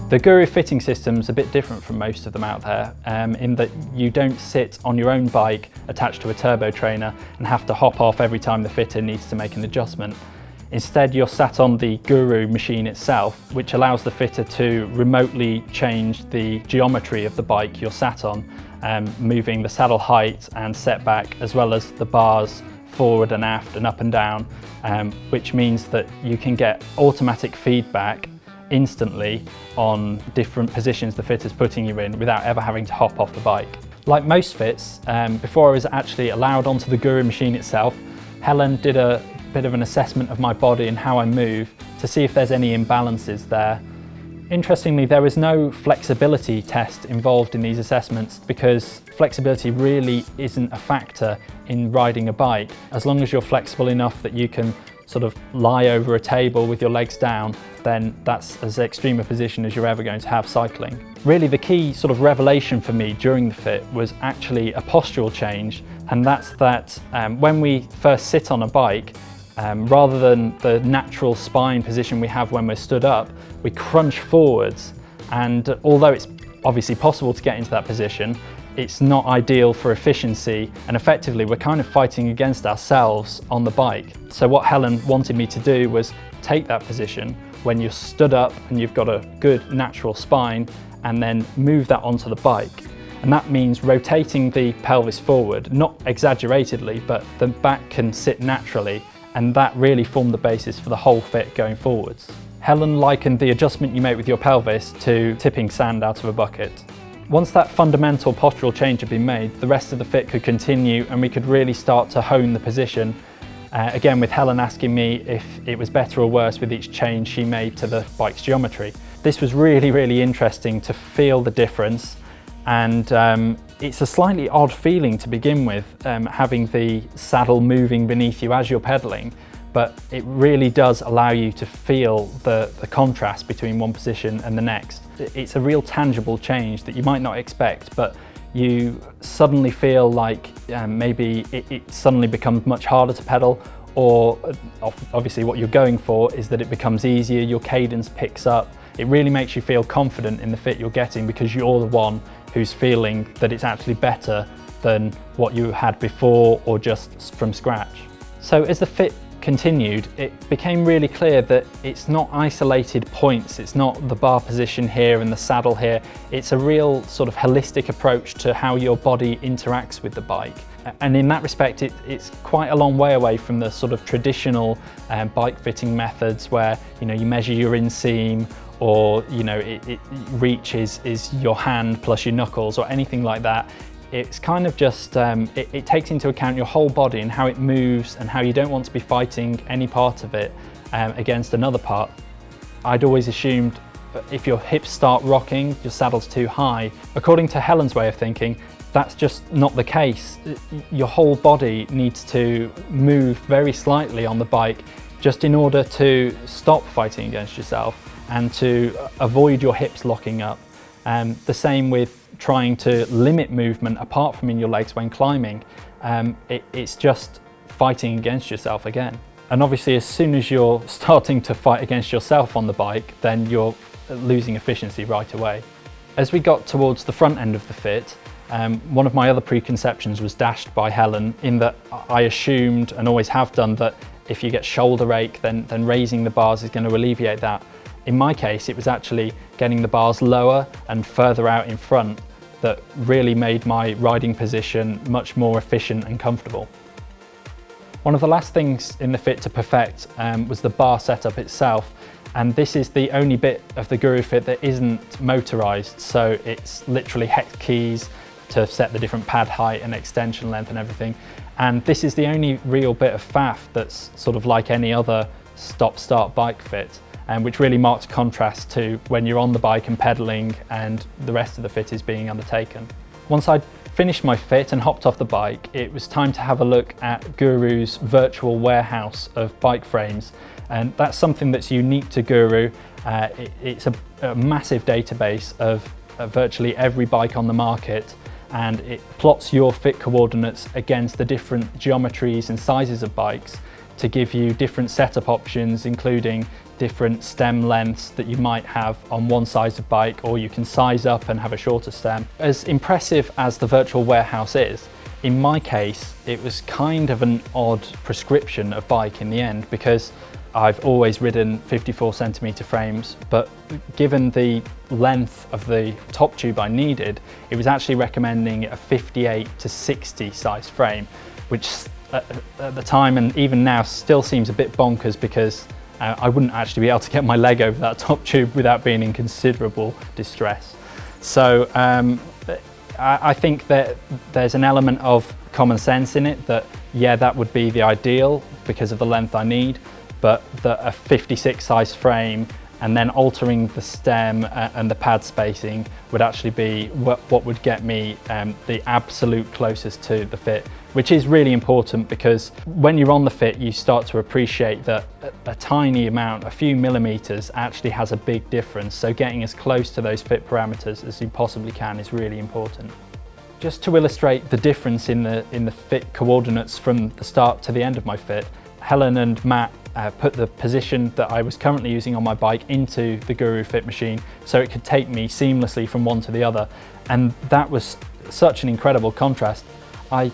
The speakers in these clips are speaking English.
The Guru fitting system's a bit different from most of them out there, in that you don't sit on your own bike attached to a turbo trainer and have to hop off every time the fitter needs to make an adjustment. Instead, you're sat on the Guru machine itself, which allows the fitter to remotely change the geometry of the bike you're sat on, moving the saddle height and setback, as well as the bars forward and aft and up and down, which means that you can get automatic feedback instantly on different positions the fitter's putting you in without ever having to hop off the bike. Like most fits, before I was actually allowed onto the Guru machine itself, Helen did a bit of an assessment of my body and how I move to see if there's any imbalances there. Interestingly, there was no flexibility test involved in these assessments because flexibility really isn't a factor in riding a bike. As long as you're flexible enough that you can sort of lie over a table with your legs down, then that's as extreme a position as you're ever going to have cycling. Really, the key sort of revelation for me during the fit was actually a postural change, and that's that when we first sit on a bike, rather than the natural spine position we have when we're stood up, we crunch forwards, and although it's obviously possible to get into that position, it's not ideal for efficiency, and effectively we're kind of fighting against ourselves on the bike. So what Helen wanted me to do was take that position when you're stood up and you've got a good natural spine, and then move that onto the bike. And that means rotating the pelvis forward, not exaggeratedly, but the back can sit naturally, and that really formed the basis for the whole fit going forwards. Helen likened the adjustment you make with your pelvis to tipping sand out of a bucket. Once that fundamental postural change had been made, the rest of the fit could continue and we could really start to hone the position. Again, with Helen asking me if it was better or worse with each change she made to the bike's geometry. This was really, really interesting to feel the difference, and it's a slightly odd feeling to begin with, having the saddle moving beneath you as you're pedaling, but it really does allow you to feel the contrast between one position and the next. It's a real tangible change that you might not expect, but you suddenly feel like maybe it suddenly becomes much harder to pedal, or obviously what you're going for is that it becomes easier, your cadence picks up. It really makes you feel confident in the fit you're getting because you're the one who's feeling that it's actually better than what you had before or just from scratch. So as the fit continued, it became really clear that it's not isolated points, it's not the bar position here and the saddle here, it's a real sort of holistic approach to how your body interacts with the bike. And in that respect, it's quite a long way away from the sort of traditional bike fitting methods where you measure your inseam, or reach is your hand plus your knuckles or anything like that. It's kind of just, it takes into account your whole body and how it moves and how you don't want to be fighting any part of it against another part. I'd always assumed if your hips start rocking, your saddle's too high. According to Helen's way of thinking, that's just not the case. Your whole body needs to move very slightly on the bike just in order to stop fighting against yourself and to avoid your hips locking up. The same with trying to limit movement apart from in your legs when climbing. It's just fighting against yourself again. And obviously as soon as you're starting to fight against yourself on the bike, then you're losing efficiency right away. As we got towards the front end of the fit, one of my other preconceptions was dashed by Helen, in that I assumed, and always have done, that if you get shoulder ache, then raising the bars is going to alleviate that. In my case, it was actually getting the bars lower and further out in front that really made my riding position much more efficient and comfortable. One of the last things in the fit to perfect was the bar setup itself, and this is the only bit of the Guru fit that isn't motorized, so it's literally hex keys to set the different pad height and extension length and everything, and this is the only real bit of faff that's sort of like any other stop-start bike fit, which really marks contrast to when you're on the bike and pedaling and the rest of the fit is being undertaken. Once I'd finished my fit and hopped off the bike, it was time to have a look at Guru's virtual warehouse of bike frames, and that's something that's unique to Guru. It's a massive database of virtually every bike on the market, and it plots your fit coordinates against the different geometries and sizes of bikes to give you different setup options, including different stem lengths that you might have on one size of bike, or you can size up and have a shorter stem. As impressive as the virtual warehouse is, in my case, it was kind of an odd prescription of bike in the end, because I've always ridden 54cm frames, but given the length of the top tube I needed, it was actually recommending a 58 to 60 size frame, which at the time and even now still seems a bit bonkers, because I wouldn't actually be able to get my leg over that top tube without being in considerable distress. So I think that there's an element of common sense in it, that yeah, that would be the ideal because of the length I need, but that a 56 size frame and then altering the stem and the pad spacing would actually be what would get me the absolute closest to the fit, which is really important, because when you're on the fit you start to appreciate that a tiny amount, a few millimeters, actually has a big difference. So getting as close to those fit parameters as you possibly can is really important. Just to illustrate the difference in the fit coordinates from the start to the end of my fit, Helen and Matt put the position that I was currently using on my bike into the Guru Fit machine so it could take me seamlessly from one to the other, and that was such an incredible contrast. I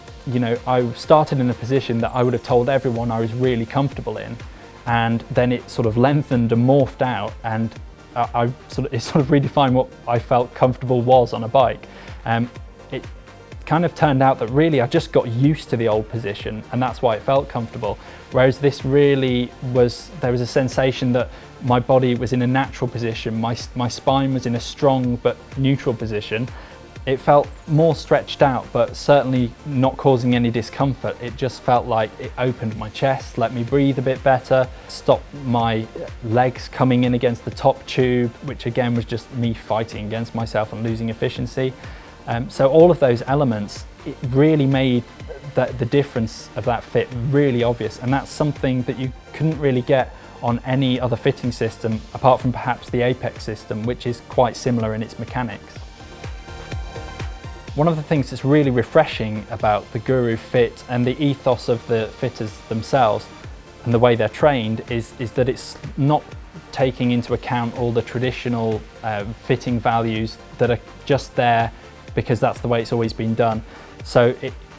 started in a position that I would have told everyone I was really comfortable in, and then it sort of lengthened and morphed out, and it sort of redefined what I felt comfortable was on a bike. It kind of turned out that really I just got used to the old position, and that's why it felt comfortable. Whereas this really was, there was a sensation that my body was in a natural position, my spine was in a strong but neutral position. It felt more stretched out, but certainly not causing any discomfort. It just felt like it opened my chest, let me breathe a bit better, stopped my legs coming in against the top tube, which again was just me fighting against myself and losing efficiency. So all of those elements, it really made the difference of that fit really obvious, and that's something that you couldn't really get on any other fitting system apart from perhaps the Apex system, which is quite similar in its mechanics. One of the things that's really refreshing about the Guru Fit and the ethos of the fitters themselves and the way they're trained is that it's not taking into account all the traditional fitting values that are just there because that's the way it's always been done. So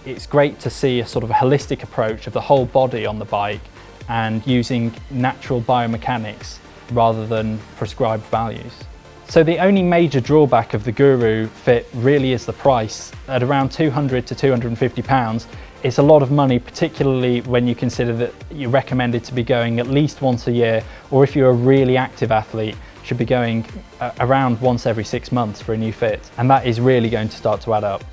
it's great to see a sort of a holistic approach of the whole body on the bike and using natural biomechanics rather than prescribed values. So the only major drawback of the Guru Fit really is the price. At around £200 to £250, it's a lot of money, particularly when you consider that you're recommended to be going at least once a year, or if you're a really active athlete, should be going around once every 6 months for a new fit. And that is really going to start to add up.